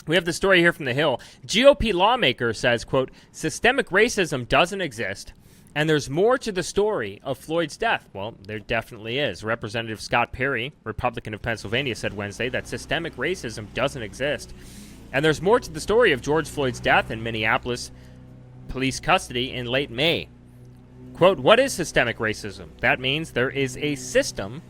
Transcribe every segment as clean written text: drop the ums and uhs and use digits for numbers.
We have the story here from The Hill. GOP lawmaker says, quote, systemic racism doesn't exist, and there's more to the story of Floyd's death. Well, there definitely is. Representative Scott Perry, Republican of Pennsylvania, said Wednesday that systemic racism doesn't exist. And there's more to the story of George Floyd's death in Minneapolis police custody in late May. Quote, what is systemic racism? That means there is a system.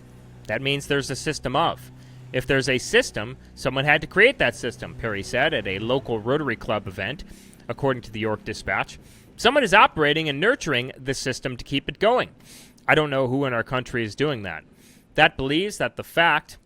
That means there's a system of. If there's a system, someone had to create that system, Perry said at a local Rotary Club event, according to the York Dispatch. Someone is operating and nurturing the system to keep it going. I don't know who in our country is doing that. That believes the fact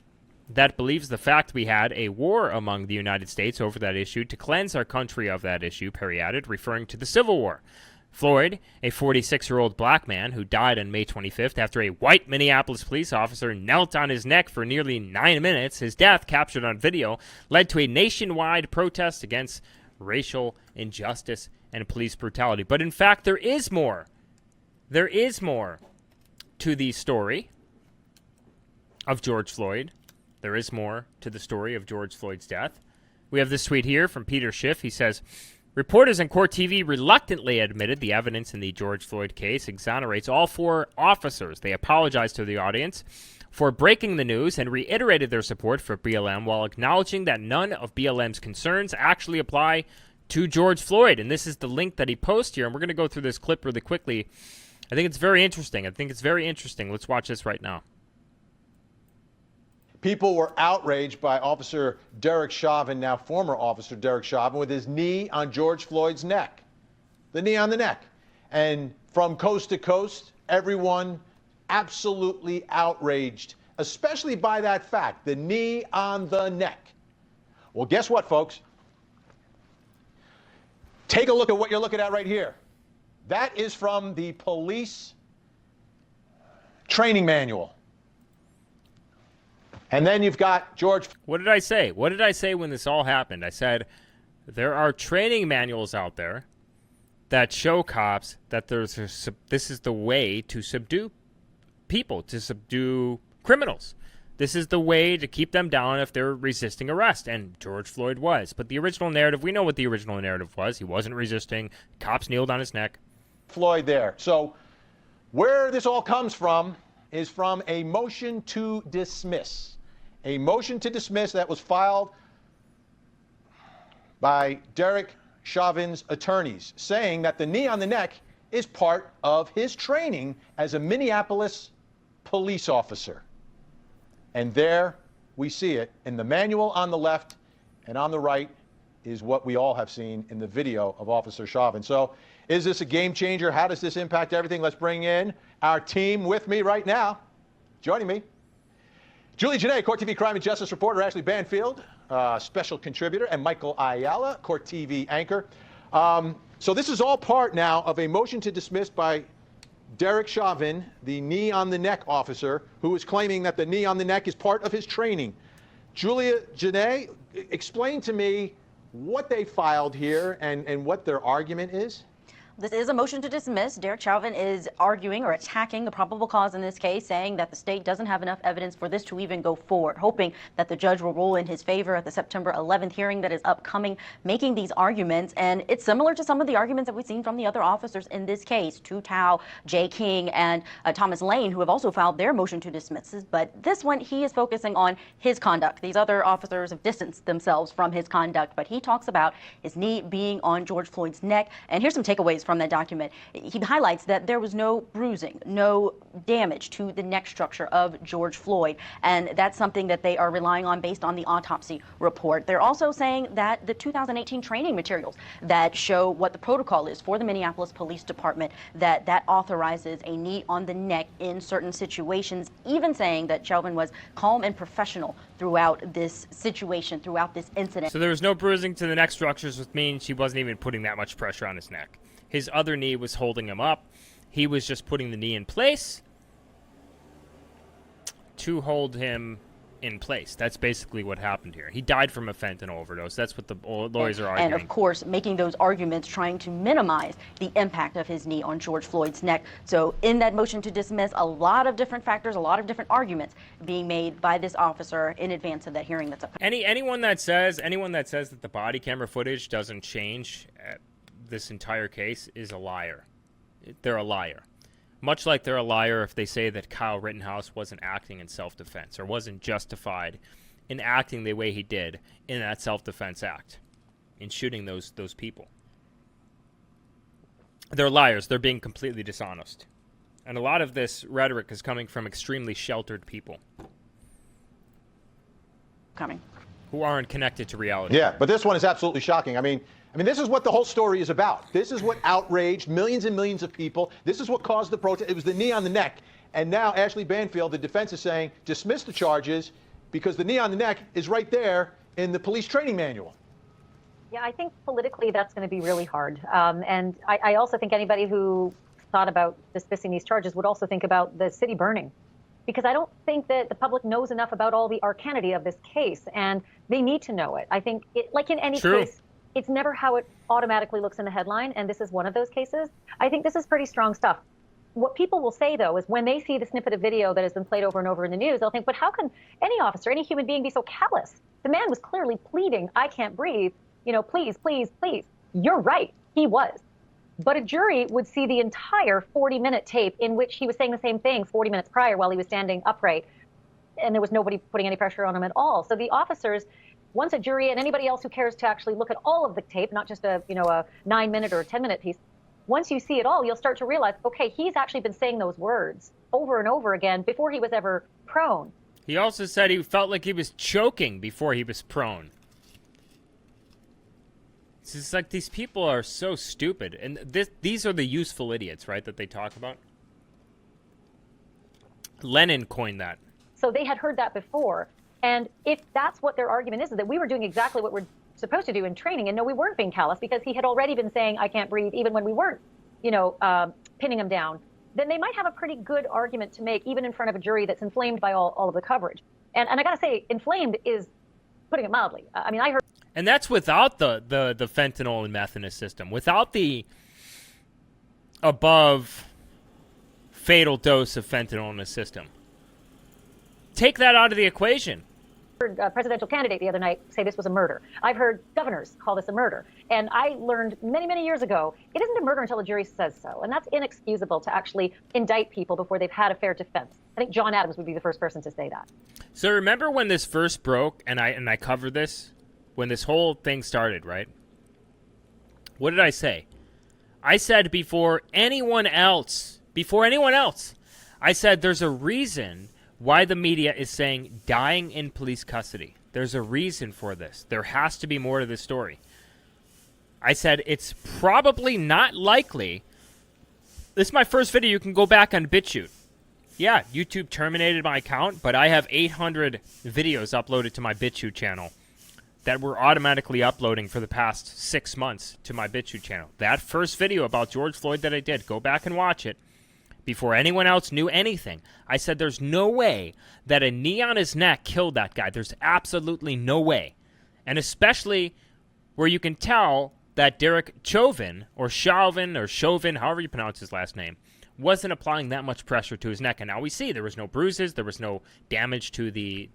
we had a war among the United States over that issue to cleanse our country of that issue, Perry added, referring to the Civil War. Floyd, a 46-year-old black man who died on May 25th after a white Minneapolis police officer knelt on his neck for nearly 9 minutes, his death, captured on video, led to a nationwide protest against racial injustice and police brutality. But in fact, there is more. There is more to the story of George Floyd. There is more to the story of George Floyd's death. We have this tweet here from Peter Schiff. He says, reporters on Court TV reluctantly admitted the evidence in the George Floyd case exonerates all 4 officers. They apologized to the audience for breaking the news and reiterated their support for BLM while acknowledging that none of BLM's concerns actually apply to George Floyd. And this is the link that he posts here, and we're going to go through this clip really quickly. I think it's very interesting. Let's watch this right now. People were outraged by Officer Derek Chauvin, now former Officer Derek Chauvin, with his knee on George Floyd's neck. The knee on the neck. And from coast to coast, everyone absolutely outraged, especially by that fact, the knee on the neck. Well, guess what, folks? Take a look at what you're looking at right here. That is from the police training manual. And then you've got George. What did I say? What did I say when this all happened? I said there are training manuals out there that show cops that this is the way to subdue people, to subdue criminals. This is the way to keep them down if they're resisting arrest. And George Floyd was. But the original narrative, we know what the original narrative was. He wasn't resisting. Cops kneeled on his neck. Floyd there. So where this all comes from is from a motion to dismiss. A motion to dismiss that was filed by Derek Chauvin's attorneys, saying that the knee on the neck is part of his training as a Minneapolis police officer. And there we see it in the manual on the left, and on the right is what we all have seen in the video of Officer Chauvin. So is this a game changer? How does this impact everything? Let's bring in our team with me right now. Joining me, Julie Janae, Court TV crime and justice reporter, Ashley Banfield, special contributor, and Michael Ayala, Court TV anchor. So this is all part now of a motion to dismiss by Derek Chauvin, the knee on the neck officer, who is claiming that the knee on the neck is part of his training. Julia Janae, explain to me what they filed here and what their argument is. This is a motion to dismiss. Derek Chauvin is arguing or attacking the probable cause in this case, saying that the state doesn't have enough evidence for this to even go forward, hoping that the judge will rule in his favor at the September 11th hearing that is upcoming, making these arguments. And it's similar to some of the arguments that we've seen from the other officers in this case, Tu Tao, Jay King, and Thomas Lane, who have also filed their motion to dismiss. But this one, he is focusing on his conduct. These other officers have distanced themselves from his conduct, but he talks about his knee being on George Floyd's neck. And here's some takeaways from that document. He highlights that there was no bruising, no damage to the neck structure of George Floyd, and that's something that they are relying on based on the autopsy report. They're also saying that the 2018 training materials that show what the protocol is for the Minneapolis Police Department, that authorizes a knee on the neck in certain situations, even saying that Chauvin was calm and professional throughout this situation, throughout this incident. So there was no bruising to the neck structures, which means she wasn't even putting that much pressure on his neck. His other knee was holding him up. He was just putting the knee in place to hold him in place. That's basically what happened here. He died from a fentanyl overdose. That's what the lawyers are arguing. And of course, making those arguments, trying to minimize the impact of his knee on George Floyd's neck. So in that motion to dismiss, a lot of different factors, a lot of different arguments being made by this officer in advance of that hearing that's upcoming. Anyone that says that the body camera footage doesn't change this entire case is a liar. They're a liar. Much like they're a liar if they say that Kyle Rittenhouse wasn't acting in self-defense or wasn't justified in acting the way he did in that self-defense act, in shooting those people. They're liars. They're being completely dishonest. And a lot of this rhetoric is coming from extremely sheltered people. Who aren't connected to reality. Yeah, but this one is absolutely shocking. I mean, this is what the whole story is about. This is what outraged millions and millions of people. This is what caused the protest. It was the knee on the neck. And now Ashley Banfield, the defense, is saying dismiss the charges because the knee on the neck is right there in the police training manual. Yeah, I think politically that's going to be really hard. And I also think anybody who thought about dismissing these charges would also think about the city burning. Because I don't think that the public knows enough about all the arcanity of this case, and they need to know it. I think, like in any case, it's never how it automatically looks in the headline, and this is one of those cases. I think this is pretty strong stuff. What people will say, though, is when they see the snippet of video that has been played over and over in the news, they'll think, but how can any officer, any human being be so callous? The man was clearly pleading, I can't breathe, please, please, please. You're right, he was. But a jury would see the entire 40-minute tape in which he was saying the same thing 40 minutes prior while he was standing upright, and there was nobody putting any pressure on him at all. So the officers, once a jury and anybody else who cares to actually look at all of the tape, not just a 9-minute or a 10-minute piece, once you see it all, you'll start to realize, okay, he's actually been saying those words over and over again before he was ever prone. He also said he felt like he was choking before he was prone. It's just like these people are so stupid. And these are the useful idiots, right, that they talk about? Lenin coined that. So they had heard that before. And if that's what their argument is that we were doing exactly what we're supposed to do in training, and no, we weren't being callous because he had already been saying, I can't breathe, even when we weren't, pinning him down, then they might have a pretty good argument to make, even in front of a jury that's inflamed by all of the coverage. And I got to say, inflamed is putting it mildly. I heard. And that's without the fentanyl and meth in his system, without the above fatal dose of fentanyl in his system. Take that out of the equation. I heard a presidential candidate the other night say this was a murder. I've heard governors call this a murder. And I learned many, many years ago, it isn't a murder until a jury says so. And that's inexcusable to actually indict people before they've had a fair defense. I think John Adams would be the first person to say that. So remember when this first broke, and I covered this? When this whole thing started, right? What did I say? I said before anyone else, I said there's a reason why the media is saying dying in police custody. There's a reason for this. There has to be more to this story. I said it's probably not likely. This is my first video. You can go back on BitChute. Yeah, YouTube terminated my account, but I have 800 videos uploaded to my BitChute channel that we're automatically uploading for the past 6 months to my BitChute channel. That first video about George Floyd that I did, go back and watch it. Before anyone else knew anything, I said there's no way that a knee on his neck killed that guy. There's absolutely no way. And especially where you can tell that Derek Chauvin, or Chauvin, however you pronounce his last name, wasn't applying that much pressure to his neck. And now we see there was no bruises, there was no damage to the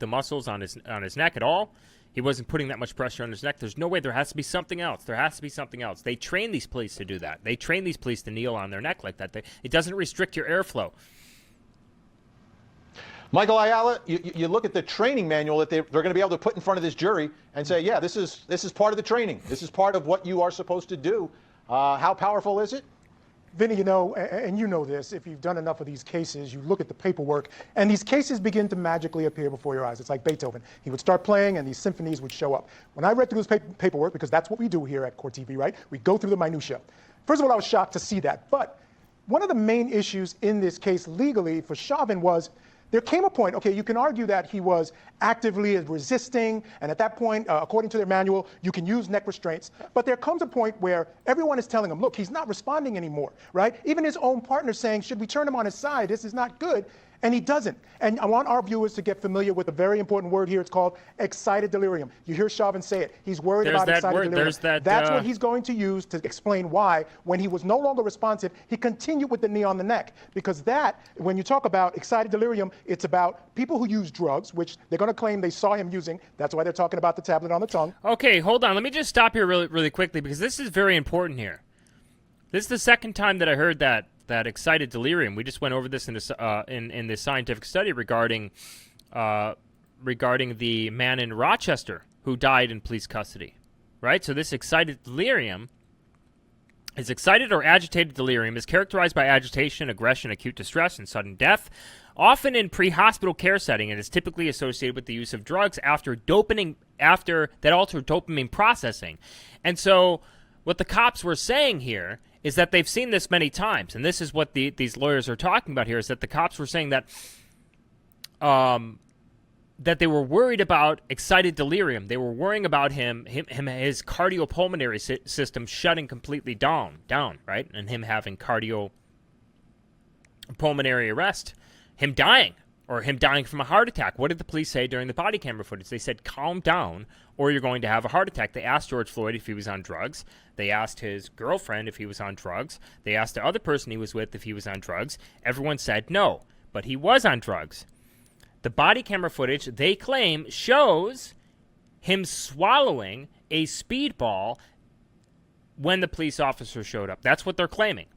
muscles on his neck at all. He wasn't putting that much pressure on his neck. There's no way. There has to be something else. They train these police to do that. They train these police to kneel on their neck like that. It doesn't restrict your airflow. Michael Ayala, you look at the training manual that they're going to be able to put in front of this jury and say, yeah, this is part of the training. This is part of what you are supposed to do. How powerful is it? Vinny, and you know this, if you've done enough of these cases, you look at the paperwork, and these cases begin to magically appear before your eyes. It's like Beethoven. He would start playing, and these symphonies would show up. When I read through this paperwork, because that's what we do here at Court TV, right? We go through the minutia. First of all, I was shocked to see that. But one of the main issues in this case legally for Chauvin was there came a point, okay, you can argue that he was actively resisting, and at that point, according to their manual, you can use neck restraints. But there comes a point where everyone is telling him, look, he's not responding anymore, right? Even his own partner saying, should we turn him on his side? This is not good. And he doesn't. And I want our viewers to get familiar with a very important word here. It's called excited delirium. You hear Chauvin say it. He's worried about excited delirium. That's what he's going to use to explain why, when he was no longer responsive, he continued with the knee on the neck. Because that, when you talk about excited delirium, it's about people who use drugs, which they're going to claim they saw him using. That's why they're talking about the tablet on the tongue. Okay, hold on. Let me just stop here really quickly, because this is very important here. This is the second time that I heard that excited delirium. We just went over this in this scientific study regarding the man in Rochester who died in police custody, right? So this excited delirium is excited or agitated delirium is characterized by agitation, aggression, acute distress, and sudden death, often in pre-hospital care setting, and is typically associated with the use of drugs after that altered dopamine processing. And so what the cops were saying here is that they've seen this many times, and this is what these lawyers are talking about here, is that the cops were saying that that they were worried about excited delirium. They were worrying about his cardiopulmonary system shutting completely down, right? And him having cardiopulmonary arrest, him dying from a heart attack. What did the police say during the body camera footage? They said, calm down, or you're going to have a heart attack. They asked George Floyd if he was on drugs. They asked his girlfriend if he was on drugs. They asked the other person he was with if he was on drugs. Everyone said no, but he was on drugs. The body camera footage, they claim, shows him swallowing a speedball when the police officer showed up. That's what they're claiming.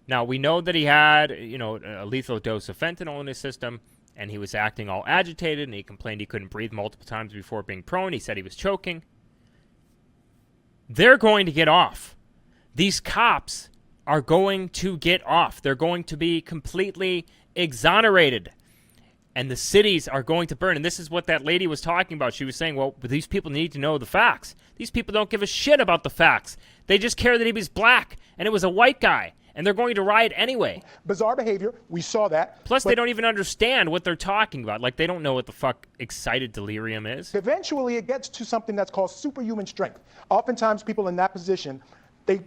Now, we know that he had, a lethal dose of fentanyl in his system, and he was acting all agitated, and he complained he couldn't breathe multiple times before being prone. He said he was choking. They're going to get off. These cops are going to get off. They're going to be completely exonerated, and the cities are going to burn. And this is what that lady was talking about. She was saying, well, these people need to know the facts. These people don't give a shit about the facts. They just care that he was black, and it was a white guy. And they're going to riot anyway. Bizarre behavior. We saw that. Plus, they don't even understand what they're talking about. Like, they don't know what the fuck excited delirium is. Eventually, it gets to something that's called superhuman strength. Oftentimes, people in that position, they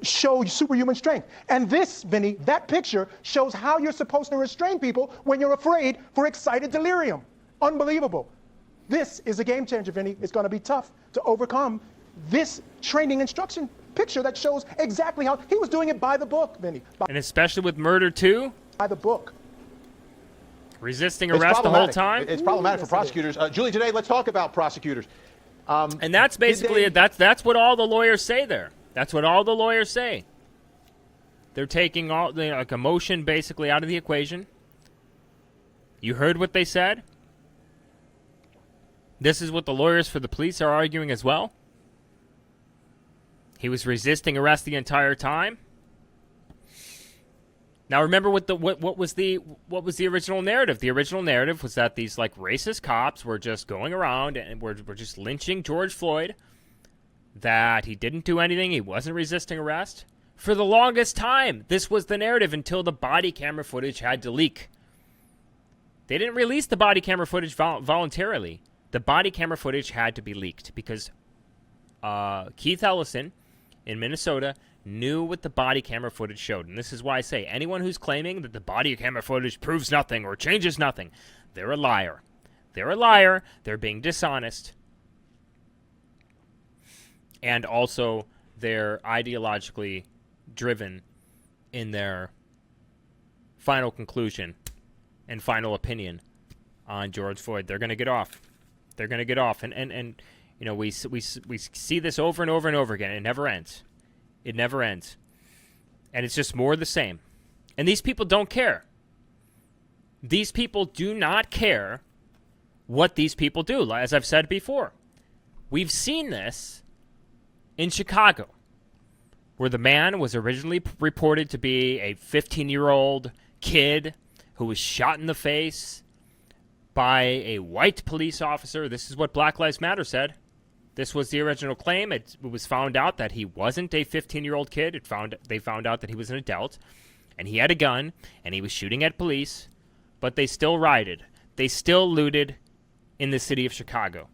show superhuman strength. And this, Vinny, that picture shows how you're supposed to restrain people when you're afraid for excited delirium. Unbelievable. This is a game changer, Vinny. It's going to be tough to overcome this training instruction picture that shows exactly how he was doing it by the book, Vinny. And especially with murder, too? By the book. Resisting arrest the whole time? It's problematic for prosecutors. Julie, today, let's talk about prosecutors. And that's basically it. That's what all the lawyers say there. That's what all the lawyers say. They're taking all the emotion basically out of the equation. You heard what they said? This is what the lawyers for the police are arguing as well. He was resisting arrest the entire time. Now remember what was the original narrative? The original narrative was that these racist cops were just going around and were just lynching George Floyd. That he didn't do anything, he wasn't resisting arrest. For the longest time, this was the narrative until the body camera footage had to leak. They didn't release the body camera footage voluntarily. The body camera footage had to be leaked because Keith Ellison in Minnesota knew what the body camera footage showed. And this is why I say anyone who's claiming that the body camera footage proves nothing or changes nothing, they're a liar. They're a liar. They're being dishonest. And also, they're ideologically driven in their final conclusion and final opinion on George Floyd. They're going to get off. They're going to get off. And we see this over and over and over again. It never ends. It never ends. And it's just more of the same. And these people don't care. These people do not care what these people do. As I've said before, we've seen this in Chicago, where the man was originally reported to be a 15-year-old kid who was shot in the face by a white police officer. This is what Black Lives Matter said. This was the original claim. It was found out that he wasn't a 15-year-old kid. They found out that he was an adult, and he had a gun, and he was shooting at police, but they still rioted. They still looted in the city of Chicago.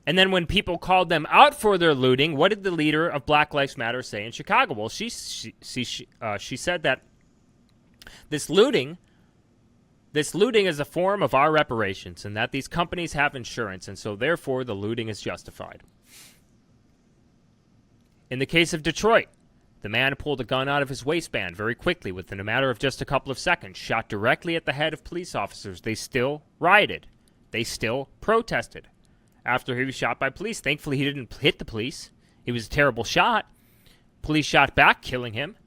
And then when people called them out for their looting, what did the leader of Black Lives Matter say in Chicago? Well, she said that This looting is a form of our reparations, and that these companies have insurance, and so therefore the looting is justified. In the case of Detroit, the man pulled a gun out of his waistband very quickly within a matter of just a couple of seconds, shot directly at the head of police officers. They still rioted. They still protested after he was shot by police. Thankfully, he didn't hit the police. He was a terrible shot. Police shot back, killing him.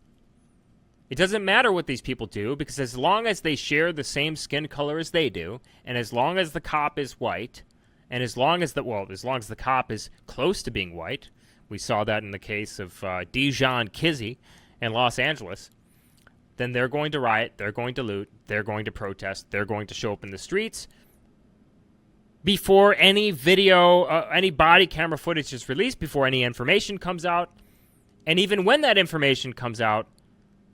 It doesn't matter what these people do, because as long as they share the same skin color as they do, and as long as the cop is white, and as long as the cop is close to being white, we saw that in the case of Dijon Kizzee in Los Angeles, then they're going to riot, they're going to loot, they're going to protest, they're going to show up in the streets before any video, any body camera footage is released, before any information comes out. And even when that information comes out,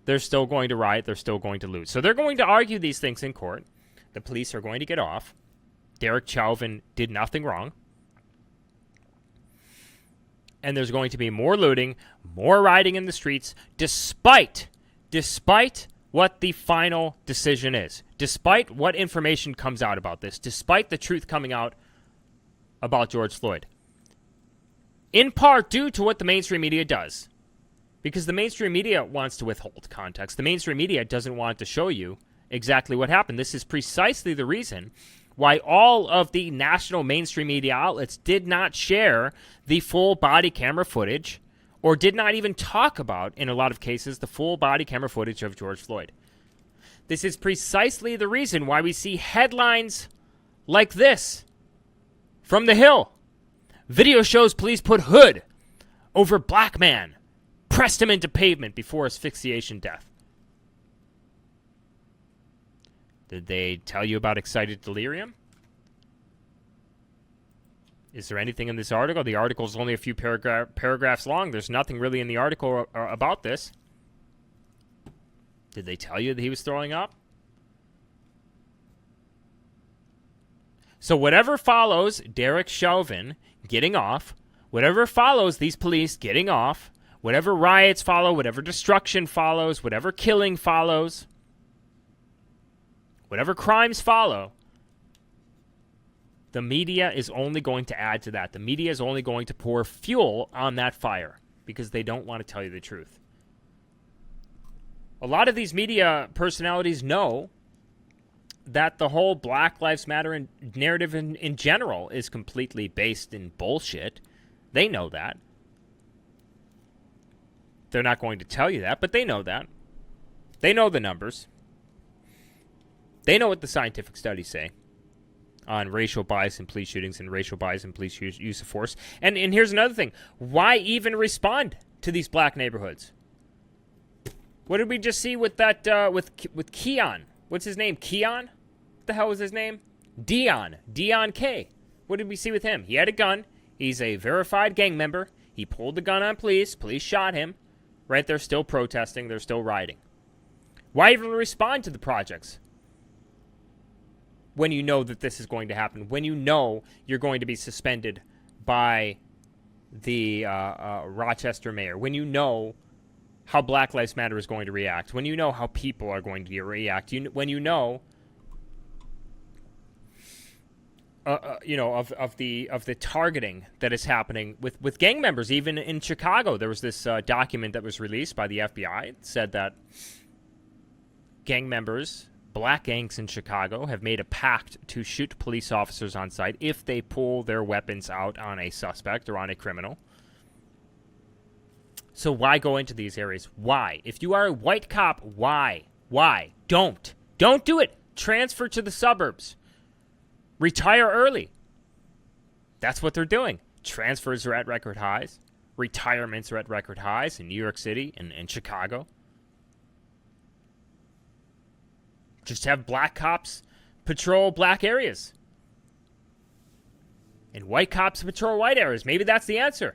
they're still going to riot, they're still going to loot. So they're going to argue these things in court. The police are going to get off. Derek Chauvin did nothing wrong. And there's going to be more looting, more rioting in the streets, despite what the final decision is, despite what information comes out about this, despite the truth coming out about George Floyd. In part due to what the mainstream media does. Because the mainstream media wants to withhold context. The mainstream media doesn't want to show you exactly what happened. This is precisely the reason why all of the national mainstream media outlets did not share the full body camera footage, or did not even talk about, in a lot of cases, the full body camera footage of George Floyd. This is precisely the reason why we see headlines like this from The Hill. Video shows police put hood over black man, pressed him into pavement before asphyxiation death. Did they tell you about excited delirium? Is there anything in this article? The article is only a few paragraphs long. There's nothing really in the article about this. Did they tell you that he was throwing up? So whatever follows Derek Chauvin getting off, whatever follows these police getting off, whatever riots follow, whatever destruction follows, whatever killing follows, whatever crimes follow, the media is only going to add to that. The media is only going to pour fuel on that fire because they don't want to tell you the truth. A lot of these media personalities know that the whole Black Lives Matter narrative in general is completely based in bullshit. They know that. They're not going to tell you that, but they know that. They know the numbers. They know what the scientific studies say on racial bias in police shootings and racial bias in police use of force. And here's another thing. Why even respond to these black neighborhoods? What did we just see with that, with Keon? What's his name? Keon? What the hell was his name? Dion K. What did we see with him? He had a gun. He's a verified gang member. He pulled the gun on police. Police shot him. Right? They're still protesting. They're still rioting. Why even respond to the projects when you know that this is going to happen? When you know you're going to be suspended by the Rochester mayor? When you know how Black Lives Matter is going to react? When you know how people are going to react? When you know, of the targeting that is happening with gang members, even in Chicago. There was this document that was released by the FBI. It said that gang members, black gangs in Chicago, have made a pact to shoot police officers on sight if they pull their weapons out on a suspect or on a criminal. So why go into these areas? Why? If you are a white cop, why? Why? Don't do it. Transfer to the suburbs. Retire early. That's what they're doing. Transfers are at record highs. Retirements are at record highs in New York City and Chicago. Just have black cops patrol black areas. And white cops patrol white areas. Maybe that's the answer.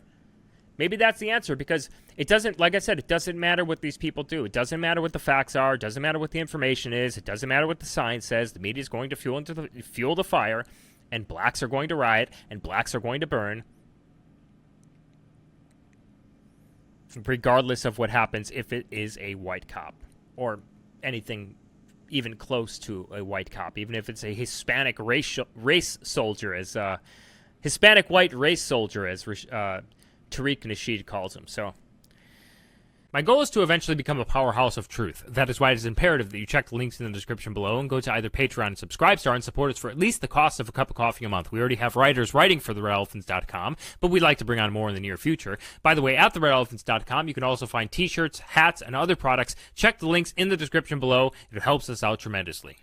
Maybe that's the answer, because it doesn't, like I said, it doesn't matter what these people do. It doesn't matter what the facts are. It doesn't matter what the information is. It doesn't matter what the science says. The media is going to fuel the fire, and blacks are going to riot, and blacks are going to burn, regardless of what happens if it is a white cop or anything even close to a white cop, even if it's a Hispanic race soldier, as Hispanic white race soldier, as Tariq Nasheed calls him. So my goal is to eventually become a powerhouse of truth. That is why it is imperative that you check the links in the description below and go to either Patreon and Subscribestar and support us for at least the cost of a cup of coffee a month. We already have writers writing for theredelephants.com, but we'd like to bring on more in the near future. By the way, at theredelephants.com, you can also find t-shirts, hats, and other products. Check the links in the description below. It helps us out tremendously.